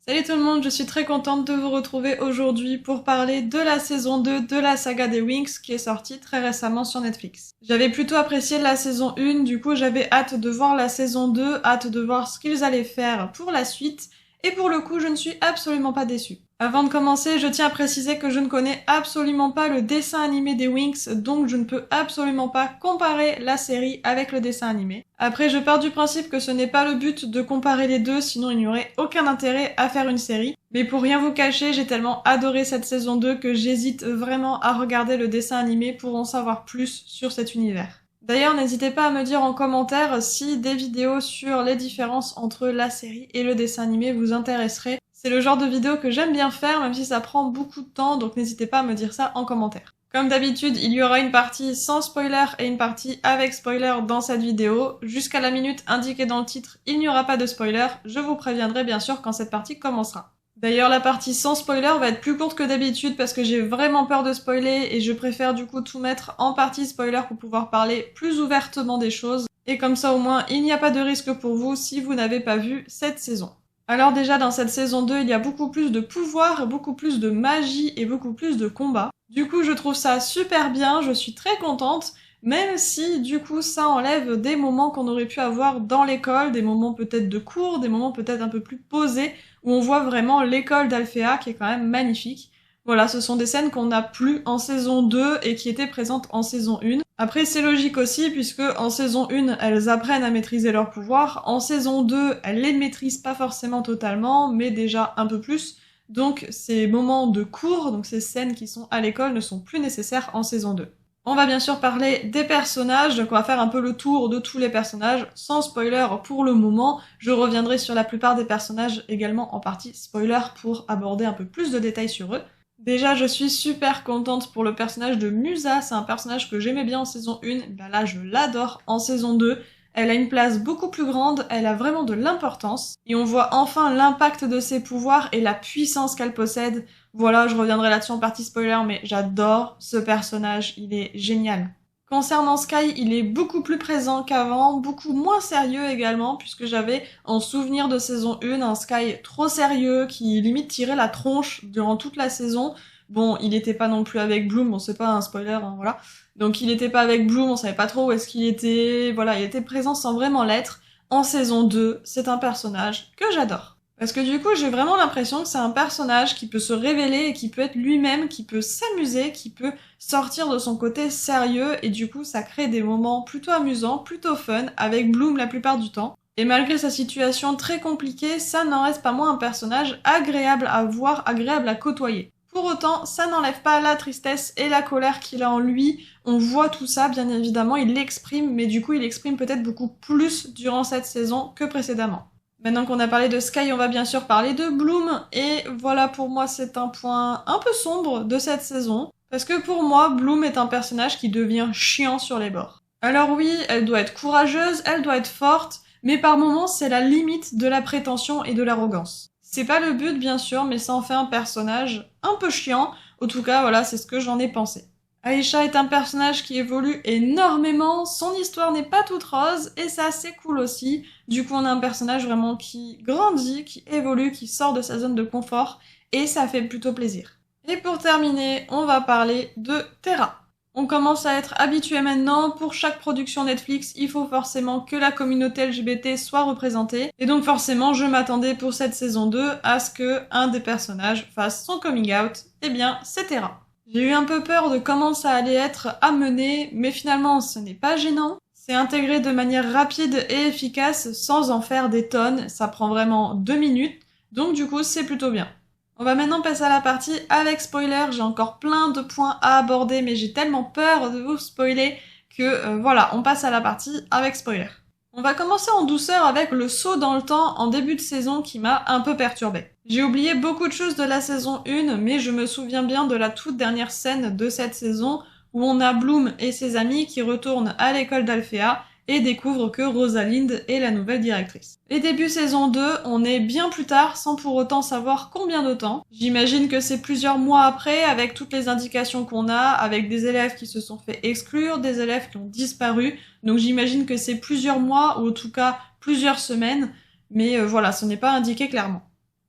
Salut tout le monde, je suis très contente de vous retrouver aujourd'hui pour parler de la saison 2 de la saga des Winx qui est sortie très récemment sur Netflix. J'avais plutôt apprécié la saison 1, du coup j'avais hâte de voir la saison 2, hâte de voir ce qu'ils allaient faire pour la suite, et pour le coup je ne suis absolument pas déçue. Avant de commencer, je tiens à préciser que je ne connais absolument pas le dessin animé des Winx, donc je ne peux absolument pas comparer la série avec le dessin animé. Après, je pars du principe que ce n'est pas le but de comparer les deux, sinon il n'y aurait aucun intérêt à faire une série. Mais pour rien vous cacher, j'ai tellement adoré cette saison 2 que j'hésite vraiment à regarder le dessin animé pour en savoir plus sur cet univers. D'ailleurs, n'hésitez pas à me dire en commentaire si des vidéos sur les différences entre la série et le dessin animé vous intéresseraient. C'est le genre de vidéo que j'aime bien faire, même si ça prend beaucoup de temps, donc n'hésitez pas à me dire ça en commentaire. Comme d'habitude, il y aura une partie sans spoiler et une partie avec spoiler dans cette vidéo. Jusqu'à la minute indiquée dans le titre, il n'y aura pas de spoiler. Je vous préviendrai bien sûr quand cette partie commencera. D'ailleurs, la partie sans spoiler va être plus courte que d'habitude parce que j'ai vraiment peur de spoiler et je préfère du coup tout mettre en partie spoiler pour pouvoir parler plus ouvertement des choses. Et comme ça au moins, il n'y a pas de risque pour vous si vous n'avez pas vu cette saison. Alors déjà dans cette saison 2, il y a beaucoup plus de pouvoir, beaucoup plus de magie et beaucoup plus de combats. Du coup, je trouve ça super bien, je suis très contente, même si du coup ça enlève des moments qu'on aurait pu avoir dans l'école, des moments peut-être de cours, des moments peut-être un peu plus posés, où on voit vraiment l'école d'Alphéa qui est quand même magnifique. Voilà, ce sont des scènes qu'on n'a plus en saison 2 et qui étaient présentes en saison 1. Après, c'est logique aussi, puisque en saison 1, elles apprennent à maîtriser leurs pouvoirs. En saison 2, elles les maîtrisent pas forcément totalement, mais déjà un peu plus. Donc, ces moments de cours, donc ces scènes qui sont à l'école, ne sont plus nécessaires en saison 2. On va bien sûr parler des personnages, donc on va faire un peu le tour de tous les personnages, sans spoiler pour le moment. Je reviendrai sur la plupart des personnages également en partie spoiler pour aborder un peu plus de détails sur eux. Déjà, je suis super contente pour le personnage de Musa, c'est un personnage que j'aimais bien en saison 1, ben là je l'adore en saison 2. Elle a une place beaucoup plus grande, elle a vraiment de l'importance, et on voit enfin l'impact de ses pouvoirs et la puissance qu'elle possède. Voilà, je reviendrai là-dessus en partie spoiler, mais j'adore ce personnage, il est génial. Concernant Sky, il est beaucoup plus présent qu'avant, beaucoup moins sérieux également, puisque j'avais en souvenir de saison 1 un Sky trop sérieux qui limite tirait la tronche durant toute la saison. Bon, il était pas non plus avec Bloom, bon c'est pas un spoiler, hein, voilà. Donc il était pas avec Bloom, on savait pas trop où est-ce qu'il était, voilà, il était présent sans vraiment l'être. En saison 2, c'est un personnage que j'adore. Parce que du coup, j'ai vraiment l'impression que c'est un personnage qui peut se révéler et qui peut être lui-même, qui peut s'amuser, qui peut sortir de son côté sérieux, et du coup, ça crée des moments plutôt amusants, plutôt fun, avec Bloom la plupart du temps. Et malgré sa situation très compliquée, ça n'en reste pas moins un personnage agréable à voir, agréable à côtoyer. Pour autant, ça n'enlève pas la tristesse et la colère qu'il a en lui. On voit tout ça, bien évidemment, il l'exprime, mais du coup, il l'exprime peut-être beaucoup plus durant cette saison que précédemment. Maintenant qu'on a parlé de Sky, on va bien sûr parler de Bloom, et voilà, pour moi c'est un point un peu sombre de cette saison, parce que pour moi, Bloom est un personnage qui devient chiant sur les bords. Alors oui, elle doit être courageuse, elle doit être forte, mais par moments c'est la limite de la prétention et de l'arrogance. C'est pas le but bien sûr, mais ça en fait un personnage un peu chiant, en tout cas voilà, c'est ce que j'en ai pensé. Aisha est un personnage qui évolue énormément, son histoire n'est pas toute rose, et c'est assez cool aussi. Du coup, on a un personnage vraiment qui grandit, qui évolue, qui sort de sa zone de confort, et ça fait plutôt plaisir. Et pour terminer, on va parler de Terra. On commence à être habitué maintenant, pour chaque production Netflix, il faut forcément que la communauté LGBT soit représentée, et donc forcément, je m'attendais pour cette saison 2 à ce que un des personnages fasse son coming out, et bien, c'est Terra. J'ai eu un peu peur de comment ça allait être amené, mais finalement ce n'est pas gênant. C'est intégré de manière rapide et efficace sans en faire des tonnes, ça prend vraiment 2 minutes, donc du coup c'est plutôt bien. On va maintenant passer à la partie avec spoiler, j'ai encore plein de points à aborder mais j'ai tellement peur de vous spoiler que voilà, on passe à la partie avec spoiler. On va commencer en douceur avec le saut dans le temps en début de saison qui m'a un peu perturbée. J'ai oublié beaucoup de choses de la saison 1, mais je me souviens bien de la toute dernière scène de cette saison où on a Bloom et ses amis qui retournent à l'école d'Alphéa et découvrent que Rosalind est la nouvelle directrice. Et début saison 2, on est bien plus tard sans pour autant savoir combien de temps. J'imagine que c'est plusieurs mois après avec toutes les indications qu'on a, avec des élèves qui se sont fait exclure, des élèves qui ont disparu, donc j'imagine que c'est plusieurs mois ou en tout cas plusieurs semaines, mais voilà, ce n'est pas indiqué clairement.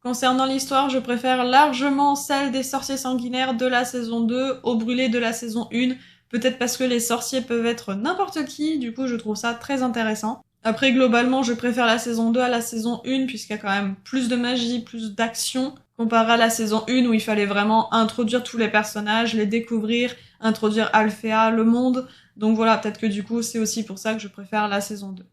Concernant l'histoire, je préfère largement celle des sorciers sanguinaires de la saison 2 au brûlé de la saison 1, peut-être parce que les sorciers peuvent être n'importe qui, du coup je trouve ça très intéressant. Après, globalement, je préfère la saison 2 à la saison 1, puisqu'il y a quand même plus de magie, plus d'action, comparé à la saison 1 où il fallait vraiment introduire tous les personnages, les découvrir, introduire Alphea, le monde. Donc voilà, peut-être que du coup, c'est aussi pour ça que je préfère la saison 2.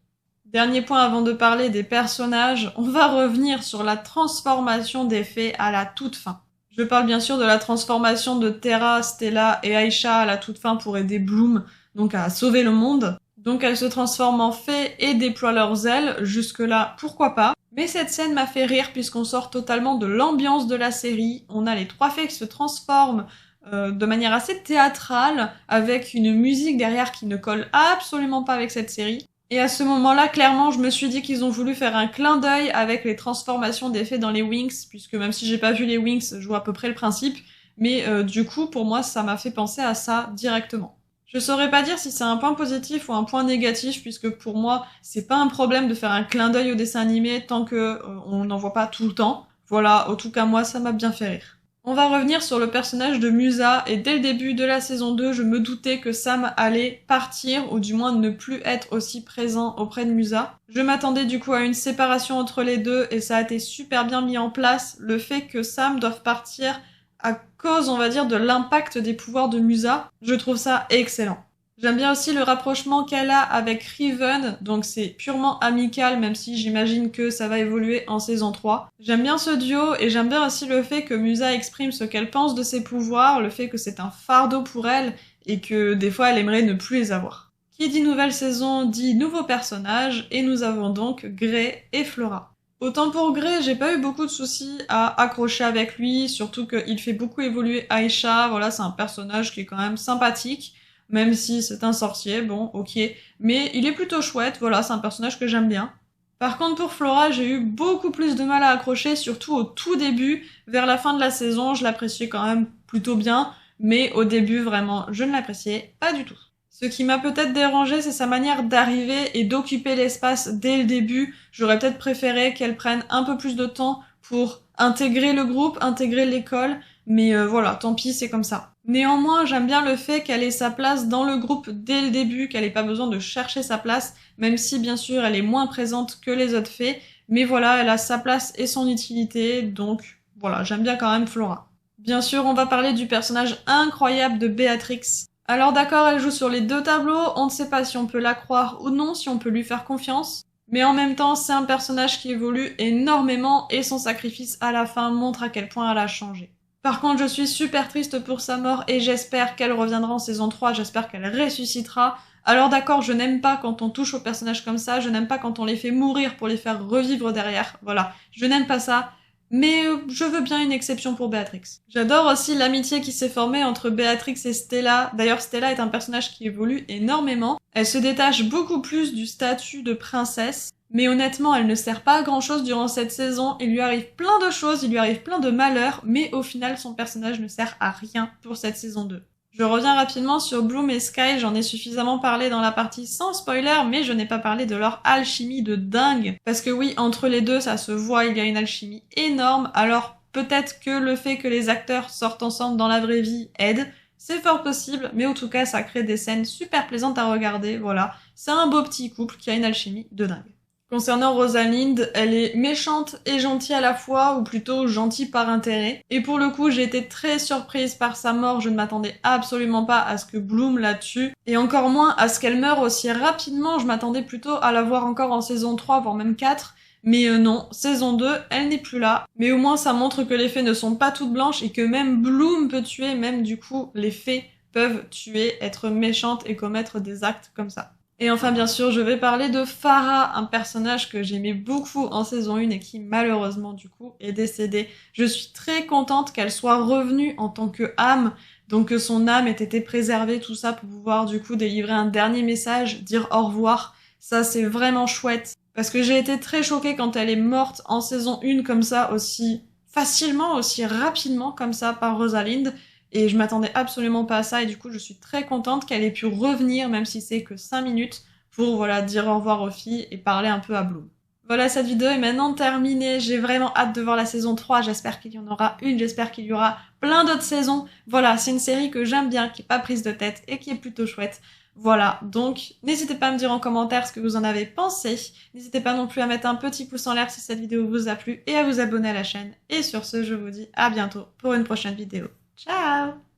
Dernier point avant de parler des personnages, on va revenir sur la transformation des fées à la toute fin. Je parle bien sûr de la transformation de Terra, Stella et Aisha à la toute fin pour aider Bloom, donc à sauver le monde. Donc elles se transforment en fées et déploient leurs ailes, jusque-là pourquoi pas. Mais cette scène m'a fait rire puisqu'on sort totalement de l'ambiance de la série. On a les 3 fées qui se transforment de manière assez théâtrale, avec une musique derrière qui ne colle absolument pas avec cette série. Et à ce moment-là, clairement, je me suis dit qu'ils ont voulu faire un clin d'œil avec les transformations des fées dans les Winx, puisque même si j'ai pas vu les Winx, je vois à peu près le principe, mais du coup, pour moi, ça m'a fait penser à ça directement. Je saurais pas dire si c'est un point positif ou un point négatif, puisque pour moi, c'est pas un problème de faire un clin d'œil au dessin animé tant que on n'en voit pas tout le temps. Voilà, en tout cas moi, ça m'a bien fait rire. On va revenir sur le personnage de Musa, et dès le début de la saison 2, je me doutais que Sam allait partir, ou du moins ne plus être aussi présent auprès de Musa. Je m'attendais du coup à une séparation entre les deux, et ça a été super bien mis en place, le fait que Sam doive partir à cause, on va dire, de l'impact des pouvoirs de Musa. Je trouve ça excellent. J'aime bien aussi le rapprochement qu'elle a avec Riven, donc c'est purement amical, même si j'imagine que ça va évoluer en saison 3. J'aime bien ce duo, et j'aime bien aussi le fait que Musa exprime ce qu'elle pense de ses pouvoirs, le fait que c'est un fardeau pour elle, et que des fois elle aimerait ne plus les avoir. Qui dit nouvelle saison dit nouveaux personnages, et nous avons donc Grey et Flora. Autant pour Grey, j'ai pas eu beaucoup de soucis à accrocher avec lui, surtout qu'il fait beaucoup évoluer Aisha, voilà, c'est un personnage qui est quand même sympathique, même si c'est un sorcier, bon, ok. Mais il est plutôt chouette, voilà, c'est un personnage que j'aime bien. Par contre, pour Flora, j'ai eu beaucoup plus de mal à accrocher, surtout au tout début. Vers la fin de la saison, je l'appréciais quand même plutôt bien, mais au début, vraiment, je ne l'appréciais pas du tout. Ce qui m'a peut-être dérangé, c'est sa manière d'arriver et d'occuper l'espace dès le début. J'aurais peut-être préféré qu'elle prenne un peu plus de temps pour intégrer le groupe, intégrer l'école, mais voilà, tant pis, c'est comme ça. Néanmoins, j'aime bien le fait qu'elle ait sa place dans le groupe dès le début, qu'elle ait pas besoin de chercher sa place, même si bien sûr elle est moins présente que les autres fées, mais voilà, elle a sa place et son utilité, donc voilà, j'aime bien quand même Flora. Bien sûr, on va parler du personnage incroyable de Béatrix. Alors d'accord, elle joue sur les 2 tableaux, on ne sait pas si on peut la croire ou non, si on peut lui faire confiance, mais en même temps, c'est un personnage qui évolue énormément et son sacrifice à la fin montre à quel point elle a changé. Par contre, je suis super triste pour sa mort et j'espère qu'elle reviendra en saison 3, j'espère qu'elle ressuscitera. Alors d'accord, je n'aime pas quand on touche aux personnages comme ça, je n'aime pas quand on les fait mourir pour les faire revivre derrière, voilà. Je n'aime pas ça, mais je veux bien une exception pour Béatrix. J'adore aussi l'amitié qui s'est formée entre Béatrix et Stella. D'ailleurs, Stella est un personnage qui évolue énormément. Elle se détache beaucoup plus du statut de princesse. Mais honnêtement, elle ne sert pas à grand chose durant cette saison, il lui arrive plein de choses, il lui arrive plein de malheurs, mais au final son personnage ne sert à rien pour cette saison 2. Je reviens rapidement sur Bloom et Sky, j'en ai suffisamment parlé dans la partie sans spoiler, mais je n'ai pas parlé de leur alchimie de dingue. Parce que oui, entre les deux, ça se voit, il y a une alchimie énorme, alors peut-être que le fait que les acteurs sortent ensemble dans la vraie vie aide, c'est fort possible, mais en tout cas ça crée des scènes super plaisantes à regarder, voilà. C'est un beau petit couple qui a une alchimie de dingue. Concernant Rosalind, elle est méchante et gentille à la fois, ou plutôt gentille par intérêt. Et pour le coup, j'ai été très surprise par sa mort, je ne m'attendais absolument pas à ce que Bloom la tue, et encore moins à ce qu'elle meure aussi rapidement, je m'attendais plutôt à la voir encore en saison 3, voire même 4, mais non, saison 2, elle n'est plus là. Mais au moins ça montre que les fées ne sont pas toutes blanches, et que même Bloom peut tuer, même du coup, les fées peuvent tuer, être méchantes et commettre des actes comme ça. Et enfin, bien sûr, je vais parler de Farah, un personnage que j'aimais beaucoup en saison 1 et qui, malheureusement, du coup, est décédé. Je suis très contente qu'elle soit revenue en tant que âme, donc que son âme ait été préservée, tout ça, pour pouvoir, du coup, délivrer un dernier message, dire au revoir. Ça, c'est vraiment chouette. Parce que j'ai été très choquée quand elle est morte en saison 1 comme ça, aussi facilement, aussi rapidement comme ça, par Rosalind. Et je m'attendais absolument pas à ça, et du coup je suis très contente qu'elle ait pu revenir, même si c'est que 5 minutes, pour voilà dire au revoir aux filles et parler un peu à Bloom. Voilà, cette vidéo est maintenant terminée. J'ai vraiment hâte de voir la saison 3. J'espère qu'il y en aura une. J'espère qu'il y aura plein d'autres saisons. Voilà, c'est une série que j'aime bien, qui est pas prise de tête et qui est plutôt chouette. Voilà, donc n'hésitez pas à me dire en commentaire ce que vous en avez pensé. N'hésitez pas non plus à mettre un petit pouce en l'air si cette vidéo vous a plu et à vous abonner à la chaîne. Et sur ce, je vous dis à bientôt pour une prochaine vidéo. Ciao!